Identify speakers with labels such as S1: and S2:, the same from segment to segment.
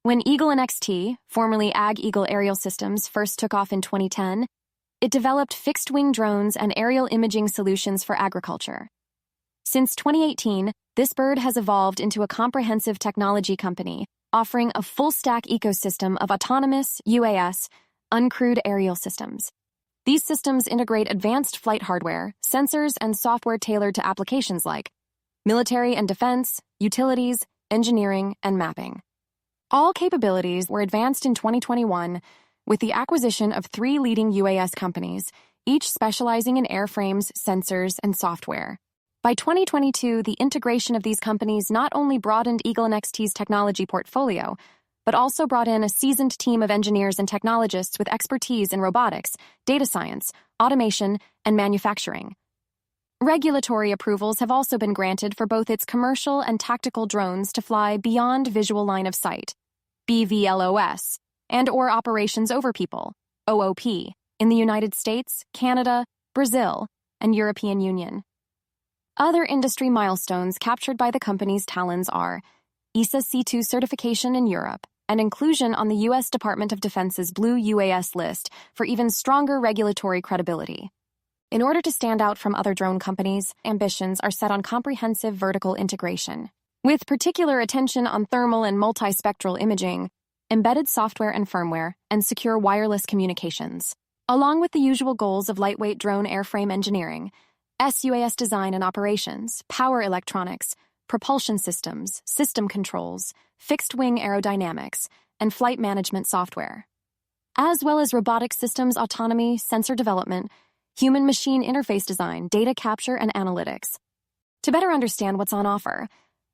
S1: When EagleNXT, formerly AgEagle Aerial Systems, first took off in 2010, it developed fixed-wing drones and aerial imaging solutions for agriculture. Since 2018, this bird has evolved into a comprehensive technology company, offering a full-stack ecosystem of autonomous, UAVS, uncrewed aerial systems. These systems integrate advanced flight hardware, sensors, and software tailored to applications like military and defense, utilities, engineering, and mapping. All capabilities were advanced in 2021 with the acquisition of 3 leading UAS companies, each specializing in airframes, sensors, and software. By 2022, the integration of these companies not only broadened EagleNXT's technology portfolio, but also brought in a seasoned team of engineers and technologists with expertise in robotics, data science, automation, and manufacturing. Regulatory approvals have also been granted for both its commercial and tactical drones to fly beyond visual line of sight, BVLOS, and/or operations over people, OOP, in the United States, Canada, Brazil, and European Union. Other industry milestones captured by the company's talons are ESA C2 certification in Europe and inclusion on the U.S. Department of Defense's Blue UAS list for even stronger regulatory credibility. In order to stand out from other drone companies, ambitions are set on comprehensive vertical integration, with particular attention on thermal and multispectral imaging, embedded software and firmware, and secure wireless communications. Along with the usual goals of lightweight drone airframe engineering, SUAS design and operations, power electronics, propulsion systems, system controls, fixed-wing aerodynamics, and flight management software, as well as robotic systems autonomy, sensor development, human-machine interface design, data capture, and analytics. To better understand what's on offer,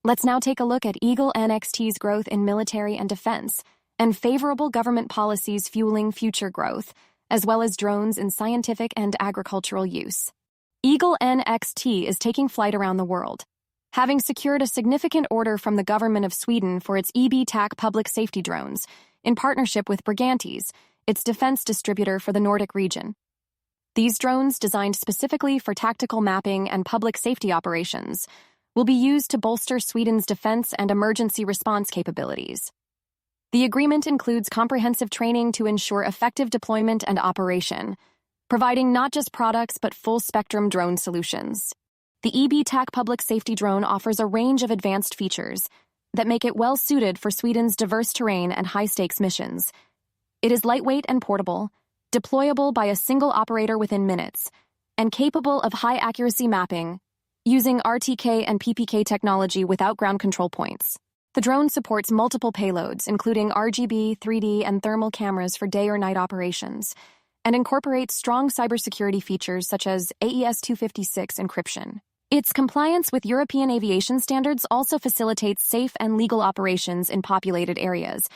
S1: let's now take a look at EagleNXT's growth in military and defense, and favorable government policies fueling future growth, as well as drones in scientific and agricultural use. EagleNXT is taking flight around the world, having secured a significant order from the government of Sweden for its EB-TAC public safety drones, in partnership with Brigantes, its defense distributor for the Nordic region. These drones, designed specifically for tactical mapping and public safety operations, will be used to bolster Sweden's defense and emergency response capabilities. The agreement includes comprehensive training to ensure effective deployment and operation, providing not just products but full-spectrum drone solutions. The EB-TAC public safety drone offers a range of advanced features that make it well-suited for Sweden's diverse terrain and high-stakes missions. It is lightweight and portable, deployable by a single operator within minutes, and capable of high-accuracy mapping using RTK and PPK technology without ground control points. The drone supports multiple payloads, including RGB, 3D, and thermal cameras for day or night operations, and incorporates strong cybersecurity features such as AES 256 encryption. Its compliance with European aviation standards also facilitates safe and legal operations in populated areas,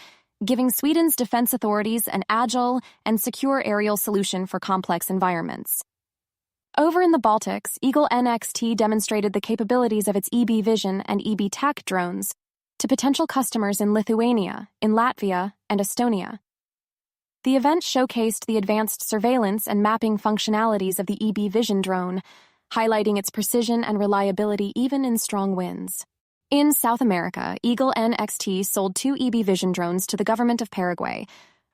S1: giving Sweden's defense authorities an agile and secure aerial solution for complex environments. Over in the Baltics, EagleNXT demonstrated the capabilities of its EB Vision and EB-TAC drones to potential customers in Lithuania, in Latvia, and Estonia. The event showcased the advanced surveillance and mapping functionalities of the EB Vision drone, highlighting its precision and reliability even in strong winds. In South America, EagleNXT sold 2 EB Vision drones to the government of Paraguay,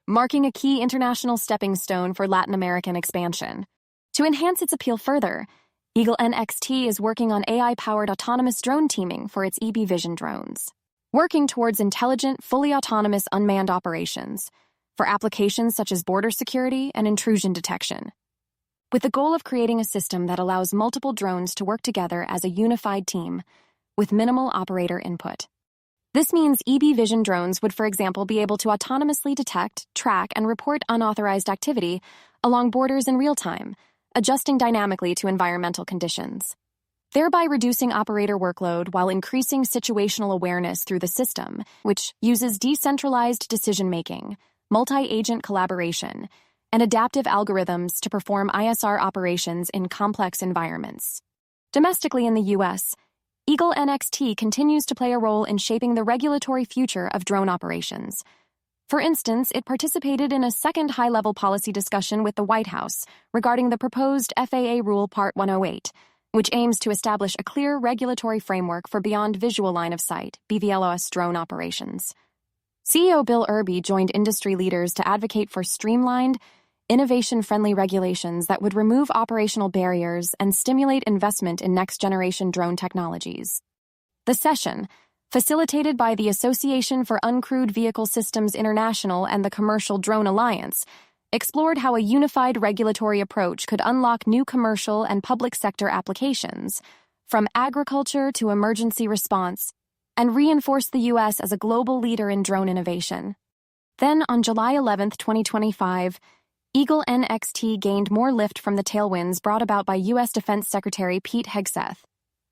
S1: marking a key international stepping stone for Latin American expansion. To enhance its appeal further, EagleNXT is working on AI-powered autonomous drone teaming for its EB Vision drones, working towards intelligent, fully autonomous unmanned operations for applications such as border security and intrusion detection, with the goal of creating a system that allows multiple drones to work together as a unified team with minimal operator input. This means EB Vision drones would, for example, be able to autonomously detect, track, and report unauthorized activity along borders in real time, adjusting dynamically to environmental conditions, thereby reducing operator workload while increasing situational awareness through the system, which uses decentralized decision-making, multi-agent collaboration, and adaptive algorithms to perform ISR operations in complex environments. Domestically in the U.S., EagleNXT continues to play a role in shaping the regulatory future of drone operations. For instance, it participated in a second high-level policy discussion with the White House regarding the proposed FAA Rule Part 108, which aims to establish a clear regulatory framework for beyond visual line of sight (BVLOS) drone operations. CEO Bill Irby joined industry leaders to advocate for streamlined, innovation-friendly regulations that would remove operational barriers and stimulate investment in next-generation drone technologies. The session, facilitated by the Association for Uncrewed Vehicle Systems International and the Commercial Drone Alliance, explored how a unified regulatory approach could unlock new commercial and public sector applications, from agriculture to emergency response, and reinforce the U.S. as a global leader in drone innovation. Then, on July 11, 2025, EagleNXT gained more lift from the tailwinds brought about by U.S. Defense Secretary Pete Hegseth.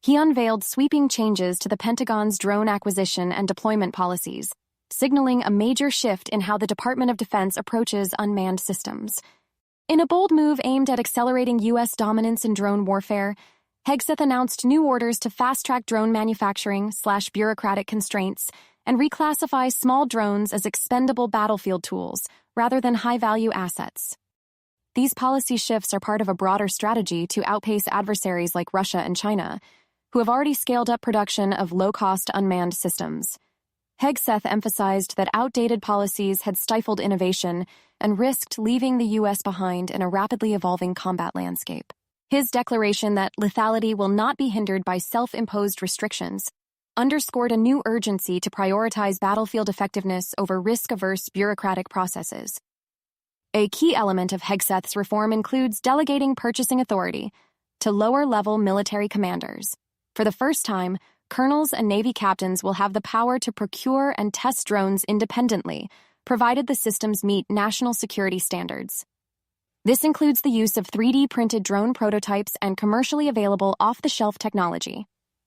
S1: He unveiled sweeping changes to the Pentagon's drone acquisition and deployment policies, signaling a major shift in how the Department of Defense approaches unmanned systems. In a bold move aimed at accelerating U.S. dominance in drone warfare, Hegseth announced new orders to fast-track drone manufacturing/bureaucratic constraints and reclassify small drones as expendable battlefield tools rather than high-value assets. These policy shifts are part of a broader strategy to outpace adversaries like Russia and China, who have already scaled up production of low-cost unmanned systems. Hegseth emphasized that outdated policies had stifled innovation and risked leaving the U.S. behind in a rapidly evolving combat landscape. His declaration that lethality will not be hindered by self-imposed restrictions underscored a new urgency to prioritize battlefield effectiveness over risk-averse bureaucratic processes. A key element of Hegseth's reform includes delegating purchasing authority to lower-level military commanders. For the first time, colonels and Navy captains will have the power to procure and test drones independently, provided the systems meet national security standards. This includes the use of 3D-printed drone prototypes and commercially available off-the-shelf technology.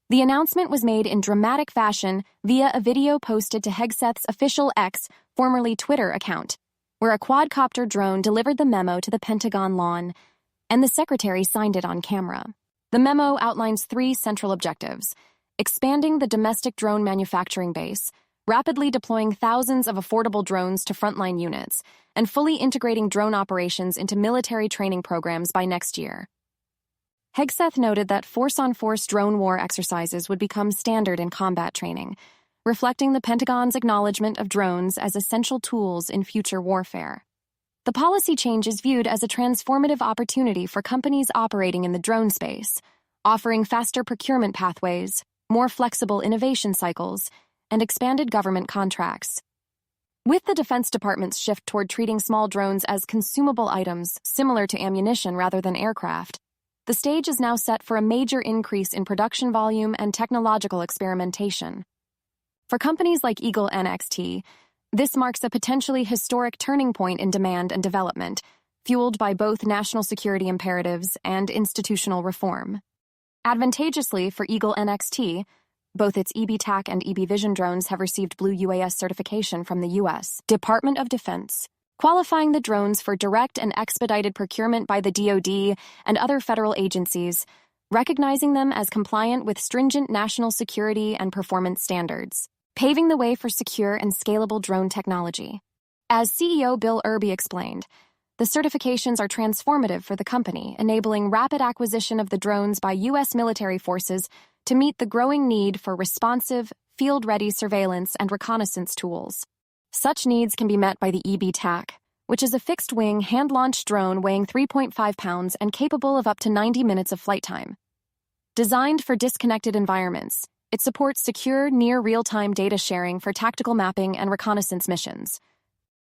S1: The announcement was made in dramatic fashion via a video posted to Hegseth's official X, formerly Twitter, account, where a quadcopter drone delivered the memo to the Pentagon lawn, and the secretary signed it on camera. The memo outlines 3 central objectives: expanding the domestic drone manufacturing base, rapidly deploying thousands of affordable drones to frontline units, and fully integrating drone operations into military training programs by next year. Hegseth noted that force-on-force drone war exercises would become standard in combat training, reflecting the Pentagon's acknowledgement of drones as essential tools in future warfare. The policy change is viewed as a transformative opportunity for companies operating in the drone space, offering faster procurement pathways, more flexible innovation cycles, and expanded government contracts. With the Defense Department's shift toward treating small drones as consumable items similar to ammunition rather than aircraft, the stage is now set for a major increase in production volume and technological experimentation. For companies like EagleNXT, this marks a potentially historic turning point in demand and development, fueled by both national security imperatives and institutional reform. Advantageously for EagleNXT, both its EB-TAC and EB-Vision drones have received Blue UAS certification from the U.S. Department of Defense, qualifying the drones for direct and expedited procurement by the DoD and other federal agencies, recognizing them as compliant with stringent national security and performance standards, paving the way for secure and scalable drone technology. As CEO Bill Irby explained, the certifications are transformative for the company, enabling rapid acquisition of the drones by U.S. military forces to meet the growing need for responsive, field-ready surveillance and reconnaissance tools. Such needs can be met by the EB-TAC, which is a fixed-wing, hand-launched drone weighing 3.5 pounds and capable of up to 90 minutes of flight time. Designed for disconnected environments, it supports secure, near-real-time data sharing for tactical mapping and reconnaissance missions.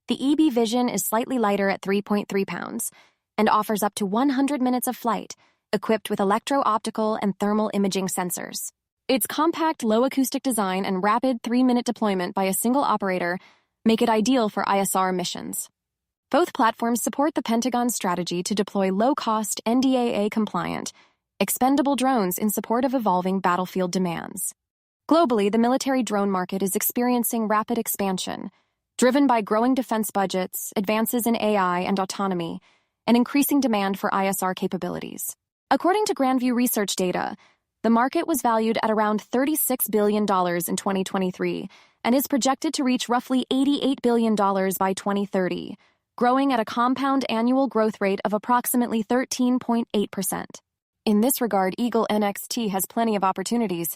S1: The EB-Vision is slightly lighter at 3.3 pounds and offers up to 100 minutes of flight, equipped with electro-optical and thermal imaging sensors. Its compact, low-acoustic design and rapid 3-minute deployment by a single operator make it ideal for ISR missions. Both platforms support the Pentagon's strategy to deploy low-cost, NDAA-compliant, expendable drones in support of evolving battlefield demands. Globally, the military drone market is experiencing rapid expansion, driven by growing defense budgets, advances in AI and autonomy, and increasing demand for ISR capabilities. According to Grandview research data, the market was valued at around $36 billion in 2023 and is projected to reach roughly $88 billion by 2030, growing at a compound annual growth rate of approximately 13.8%. In this regard, EagleNXT has plenty of opportunities.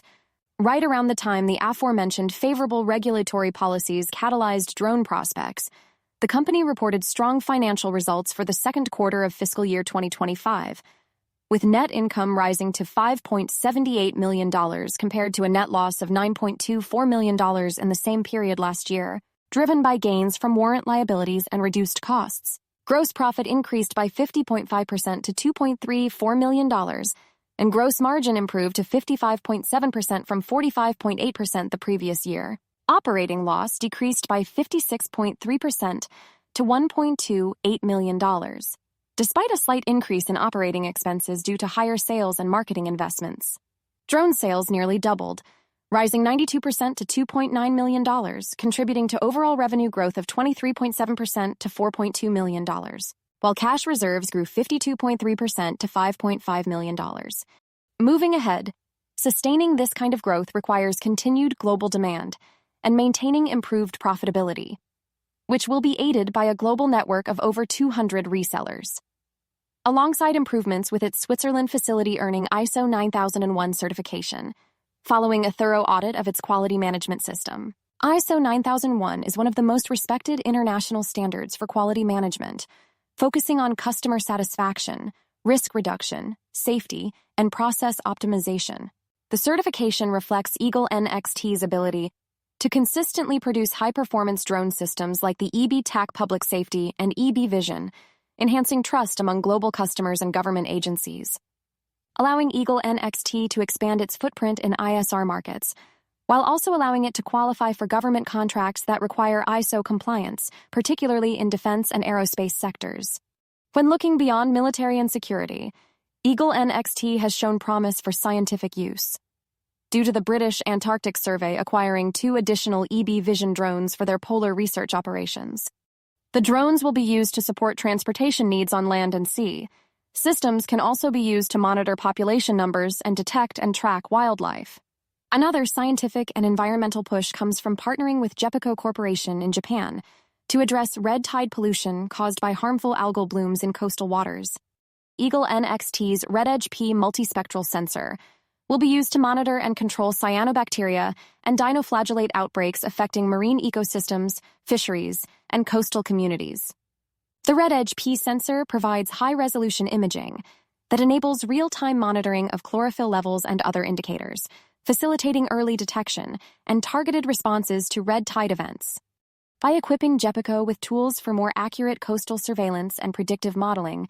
S1: Right around the time the aforementioned favorable regulatory policies catalyzed drone prospects, the company reported strong financial results for the second quarter of fiscal year 2025, with net income rising to $5.78 million compared to a net loss of $9.24 million in the same period last year, driven by gains from warrant liabilities and reduced costs. Gross profit increased by 50.5% to $2.34 million, and gross margin improved to 55.7% from 45.8% the previous year. Operating loss decreased by 56.3% to $1.28 million. Despite a slight increase in operating expenses due to higher sales and marketing investments. Drone sales nearly doubled, rising 92% to $2.9 million, contributing to overall revenue growth of 23.7% to $4.2 million, while cash reserves grew 52.3% to $5.5 million. Moving ahead, sustaining this kind of growth requires continued global demand and maintaining improved profitability, which will be aided by a global network of over 200 resellers. Alongside improvements with its Switzerland facility earning ISO 9001 certification, following a thorough audit of its quality management system. ISO 9001 is one of the most respected international standards for quality management, focusing on customer satisfaction, risk reduction, safety, and process optimization. The certification reflects EagleNXT's ability to consistently produce high-performance drone systems like the EB-TAC Public Safety and EB Vision, enhancing trust among global customers and government agencies, allowing EagleNXT to expand its footprint in ISR markets, while also allowing it to qualify for government contracts that require ISO compliance, particularly in defense and aerospace sectors. When looking beyond military and security, EagleNXT has shown promise for scientific use, due to the British Antarctic Survey acquiring 2 additional EB Vision drones for their polar research operations. The drones will be used to support transportation needs on land and sea. Systems can also be used to monitor population numbers and detect and track wildlife. Another scientific and environmental push comes from partnering with JEPICO Corporation in Japan to address red tide pollution caused by harmful algal blooms in coastal waters. EagleNXT's Red Edge P multispectral sensor will be used to monitor and control cyanobacteria and dinoflagellate outbreaks affecting marine ecosystems, fisheries, and coastal communities. The Red Edge P sensor provides high-resolution imaging that enables real-time monitoring of chlorophyll levels and other indicators, facilitating early detection and targeted responses to red tide events. By equipping JEPICO with tools for more accurate coastal surveillance and predictive modeling,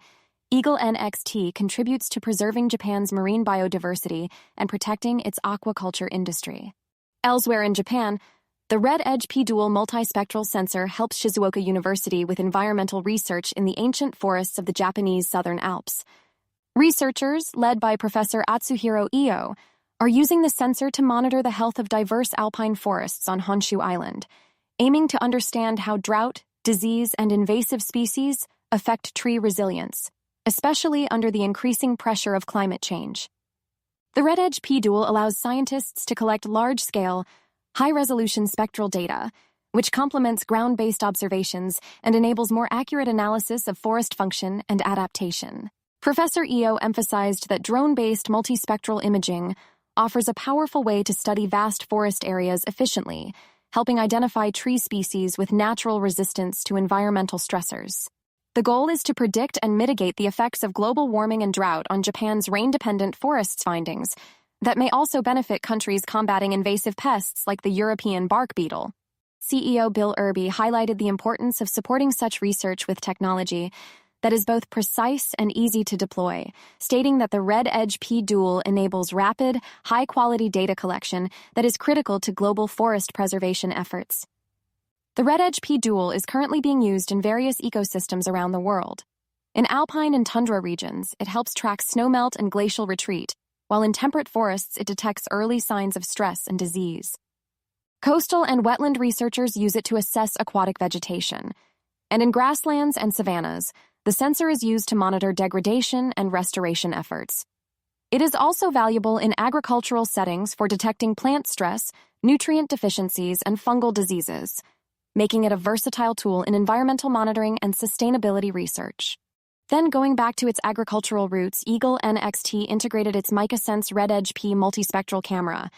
S1: EagleNXT contributes to preserving Japan's marine biodiversity and protecting its aquaculture industry. Elsewhere in Japan, the Red Edge P dual multispectral sensor helps Shizuoka University with environmental research in the ancient forests of the Japanese Southern Alps. Researchers, led by Professor Atsuhiro Io, are using the sensor to monitor the health of diverse alpine forests on Honshu Island, aiming to understand how drought, disease, and invasive species affect tree resilience, especially under the increasing pressure of climate change. The Red Edge P dual allows scientists to collect large-scale, high-resolution spectral data, which complements ground-based observations and enables more accurate analysis of forest function and adaptation. Professor Io emphasized that drone-based multispectral imaging offers a powerful way to study vast forest areas efficiently, helping identify tree species with natural resistance to environmental stressors. The goal is to predict and mitigate the effects of global warming and drought on Japan's rain-dependent forests findings that may also benefit countries combating invasive pests like the European bark beetle. CEO Bill Irby highlighted the importance of supporting such research with technology that is both precise and easy to deploy, stating that the Red Edge P dual enables rapid, high-quality data collection that is critical to global forest preservation efforts. The Red Edge P dual is currently being used in various ecosystems around the world. In alpine and tundra regions, it helps track snowmelt and glacial retreat, while in temperate forests, it detects early signs of stress and disease. Coastal and wetland researchers use it to assess aquatic vegetation, and in grasslands and savannas, the sensor is used to monitor degradation and restoration efforts. It is also valuable in agricultural settings for detecting plant stress, nutrient deficiencies, and fungal diseases, making it a versatile tool in environmental monitoring and sustainability research. Then, going back to its agricultural roots, EagleNXT integrated its MicaSense Red Edge P multispectral camera,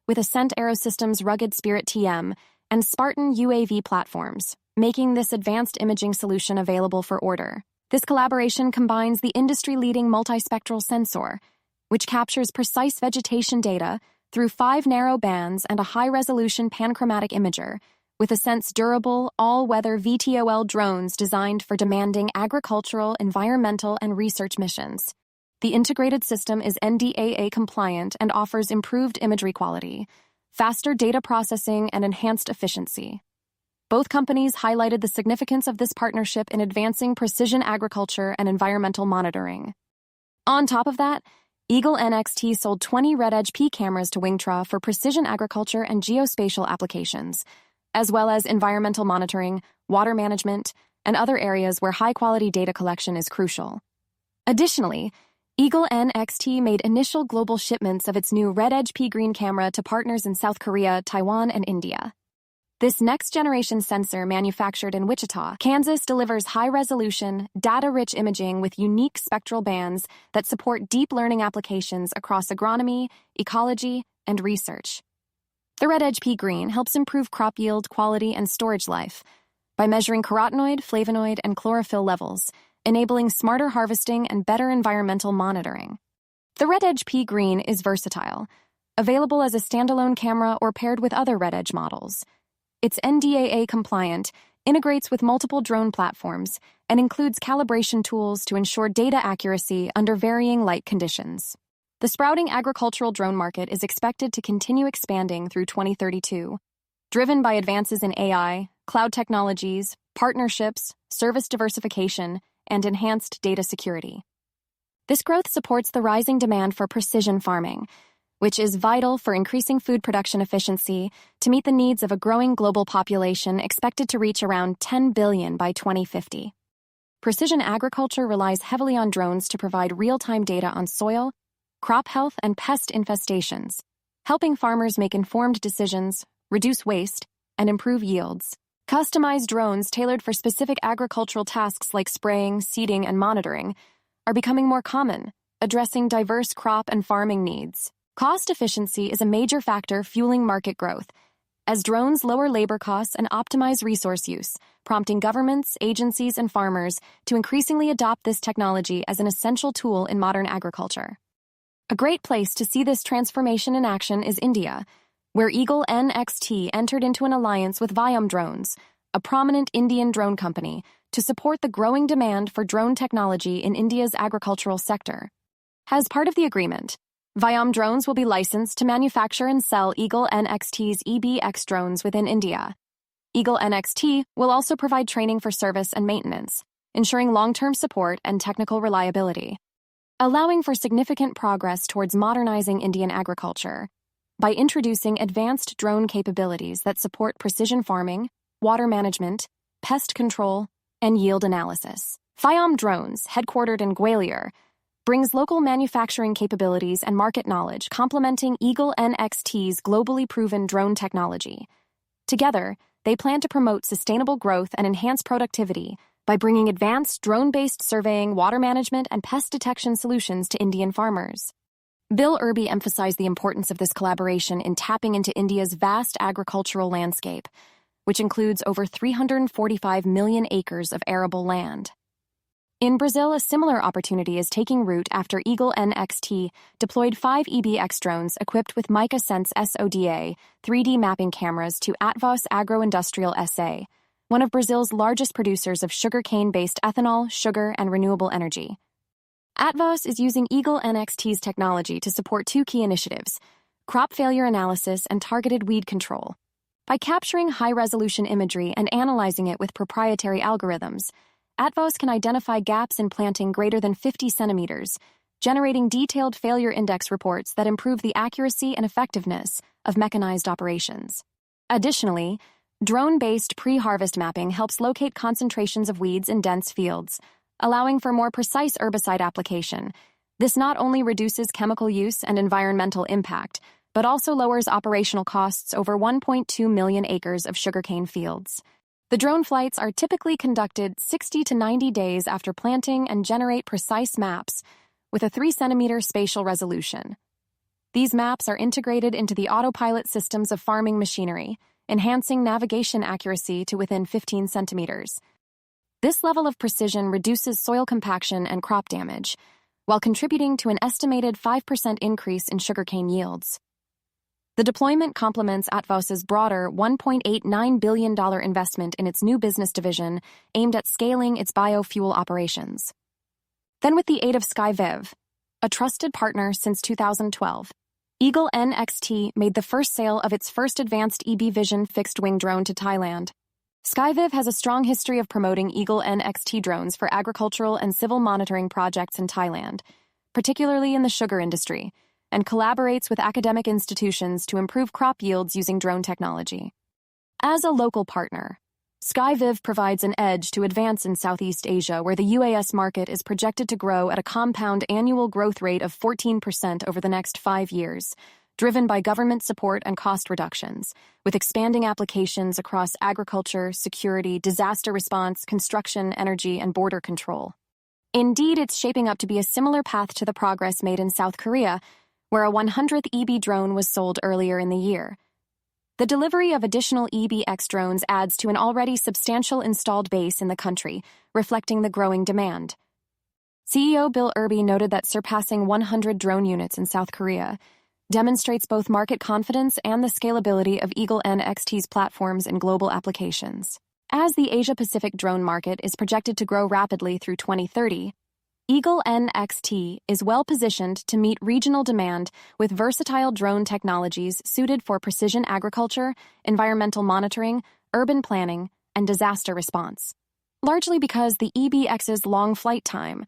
S1: with Ascent Aerosystems' rugged Spirit TM and Spartan UAV platforms, making this advanced imaging solution available for order. This collaboration combines the industry-leading multispectral sensor, which captures precise vegetation data through 5 narrow bands and a high-resolution panchromatic imager, with Ascent's durable, all-weather VTOL drones designed for demanding agricultural, environmental, and research missions. The integrated system is NDAA compliant and offers improved imagery quality, faster data processing, and enhanced efficiency. Both companies highlighted the significance of this partnership in advancing precision agriculture and environmental monitoring. On top of that, EagleNXT sold 20 RedEdge-P cameras to Wingtra for precision agriculture and geospatial applications, as well as environmental monitoring, water management, and other areas where high-quality data collection is crucial. Additionally, EagleNXT made initial global shipments of its new RedEdge-P green camera to partners in South Korea, Taiwan, and India. This next-generation sensor, manufactured in Wichita, Kansas, delivers high-resolution, data-rich imaging with unique spectral bands that support deep learning applications across agronomy, ecology, and research. The RedEdge-P green helps improve crop yield, quality, and storage life by measuring carotenoid, flavonoid, and chlorophyll levels, enabling smarter harvesting and better environmental monitoring. The RedEdge-P green is versatile, available as a standalone camera or paired with other RedEdge models. It's NDAA compliant, integrates with multiple drone platforms, and includes calibration tools to ensure data accuracy under varying light conditions. The sprouting agricultural drone market is expected to continue expanding through 2032, driven by advances in AI, cloud technologies, partnerships, service diversification, and enhanced data security. This growth supports the rising demand for precision farming, which is vital for increasing food production efficiency to meet the needs of a growing global population expected to reach around 10 billion by 2050. Precision agriculture relies heavily on drones to provide real-time data on soil, crop health, and pest infestations, helping farmers make informed decisions, reduce waste, and improve yields. Customized drones tailored for specific agricultural tasks like spraying, seeding, and monitoring are becoming more common, addressing diverse crop and farming needs. Cost efficiency is a major factor fueling market growth, as drones lower labor costs and optimize resource use, prompting governments, agencies, and farmers to increasingly adopt this technology as an essential tool in modern agriculture. A great place to see this transformation in action is India, where EagleNXT entered into an alliance with Viam Drones, a prominent Indian drone company, to support the growing demand for drone technology in India's agricultural sector. As part of the agreement, Viam Drones will be licensed to manufacture and sell EagleNXT's EBX drones within India. EagleNXT will also provide training for service and maintenance, ensuring long-term support and technical reliability, allowing for significant progress towards modernizing Indian agriculture by introducing advanced drone capabilities that support precision farming, water management, pest control, and yield analysis. Viam Drones, headquartered in Gwalior, brings local manufacturing capabilities and market knowledge complementing EagleNXT's globally proven drone technology. Together, they plan to promote sustainable growth and enhance productivity by bringing advanced drone-based surveying, water management, and pest detection solutions to Indian farmers. Bill Irby emphasized the importance of this collaboration in tapping into India's vast agricultural landscape, which includes over 345 million acres of arable land. In Brazil, a similar opportunity is taking root after EagleNXT deployed 5 EBX drones equipped with Mica Sense SODA 3D mapping cameras to AgEagle Agroindustrial SA, one of Brazil's largest producers of sugarcane-based ethanol, sugar, and renewable energy. AgEagle is using EagleNXT's technology to support 2 key initiatives: crop failure analysis and targeted weed control. By capturing high-resolution imagery and analyzing it with proprietary algorithms, AgEagle can identify gaps in planting greater than 50 centimeters, generating detailed failure index reports that improve the accuracy and effectiveness of mechanized operations. Additionally, drone-based pre-harvest mapping helps locate concentrations of weeds in dense fields, allowing for more precise herbicide application. This not only reduces chemical use and environmental impact, but also lowers operational costs over 1.2 million acres of sugarcane fields. The drone flights are typically conducted 60 to 90 days after planting and generate precise maps with a 3-centimeter spatial resolution. These maps are integrated into the autopilot systems of farming machinery, enhancing navigation accuracy to within 15 centimeters. This level of precision reduces soil compaction and crop damage, while contributing to an estimated 5% increase in sugarcane yields. The deployment complements AgEagle's broader $1.89 billion investment in its new business division aimed at scaling its biofuel operations. Then, with the aid of SkyViv, a trusted partner since 2012, EagleNXT made the first sale of its first advanced EB Vision fixed-wing drone to Thailand. SkyViv has a strong history of promoting EagleNXT drones for agricultural and civil monitoring projects in Thailand, particularly in the sugar industry, and collaborates with academic institutions to improve crop yields using drone technology. As a local partner, SkyViv provides an edge to advance in Southeast Asia, where the UAVS market is projected to grow at a compound annual growth rate of 14% over the next 5 years, driven by government support and cost reductions, with expanding applications across agriculture, security, disaster response, construction, energy, and border control. Indeed, it's shaping up to be a similar path to the progress made in South Korea, where a 100th EB drone was sold earlier in the year. The delivery of additional EBX drones adds to an already substantial installed base in the country, reflecting the growing demand. CEO Bill Irby noted that surpassing 100 drone units in South Korea demonstrates both market confidence and the scalability of EagleNXT's platforms in global applications. As the Asia-Pacific drone market is projected to grow rapidly through 2030, EagleNXT is well-positioned to meet regional demand with versatile drone technologies suited for precision agriculture, environmental monitoring, urban planning, and disaster response. Largely because the EBX's long flight time,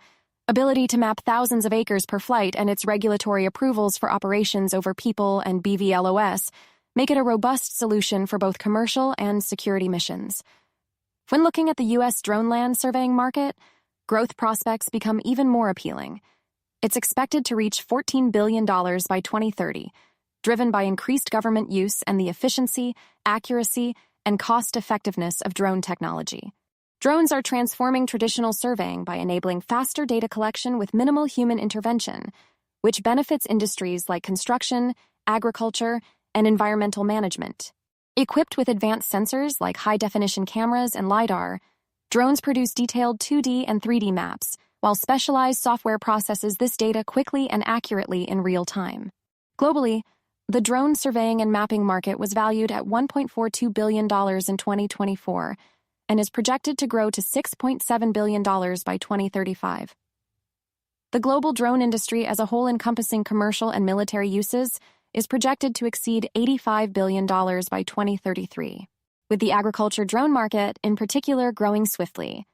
S1: ability to map thousands of acres per flight, and its regulatory approvals for operations over people and BVLOS make it a robust solution for both commercial and security missions. When looking at the U.S. drone land surveying market, growth prospects become even more appealing. It's expected to reach $14 billion by 2030, driven by increased government use and the efficiency, accuracy, and cost-effectiveness of drone technology. Drones are transforming traditional surveying by enabling faster data collection with minimal human intervention, which benefits industries like construction, agriculture, and environmental management. Equipped with advanced sensors like high-definition cameras and LiDAR, drones produce detailed 2D and 3D maps, while specialized software processes this data quickly and accurately in real time. Globally, the drone surveying and mapping market was valued at $1.42 billion in 2024 and is projected to grow to $6.7 billion by 2035. The global drone industry as a whole, encompassing commercial and military uses, is projected to exceed $85 billion by 2033. With the agriculture drone market, in particular, growing swiftly.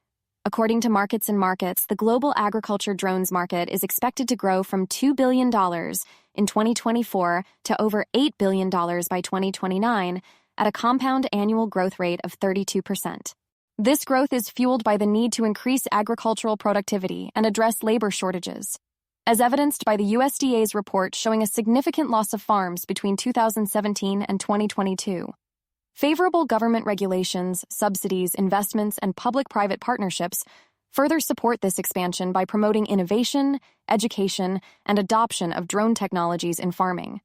S1: According to Markets and Markets, the global agriculture drones market is expected to grow from $2 billion in 2024 to over $8 billion by 2029 at a compound annual growth rate of 32%. This growth is fueled by the need to increase agricultural productivity and address labor shortages, as evidenced by the USDA's report showing a significant loss of farms between 2017 and 2022. Favorable government regulations, subsidies, investments, and public-private partnerships further support this expansion by promoting innovation, education, and adoption of drone technologies in farming.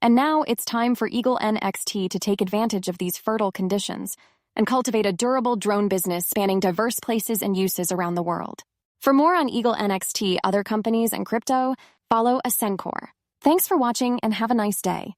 S1: And now it's time for EagleNXT to take advantage of these fertile conditions and cultivate a durable drone business spanning diverse places and uses around the world. For more on EagleNXT, other companies, and crypto, follow Ascencore. Thanks for watching and have a nice day.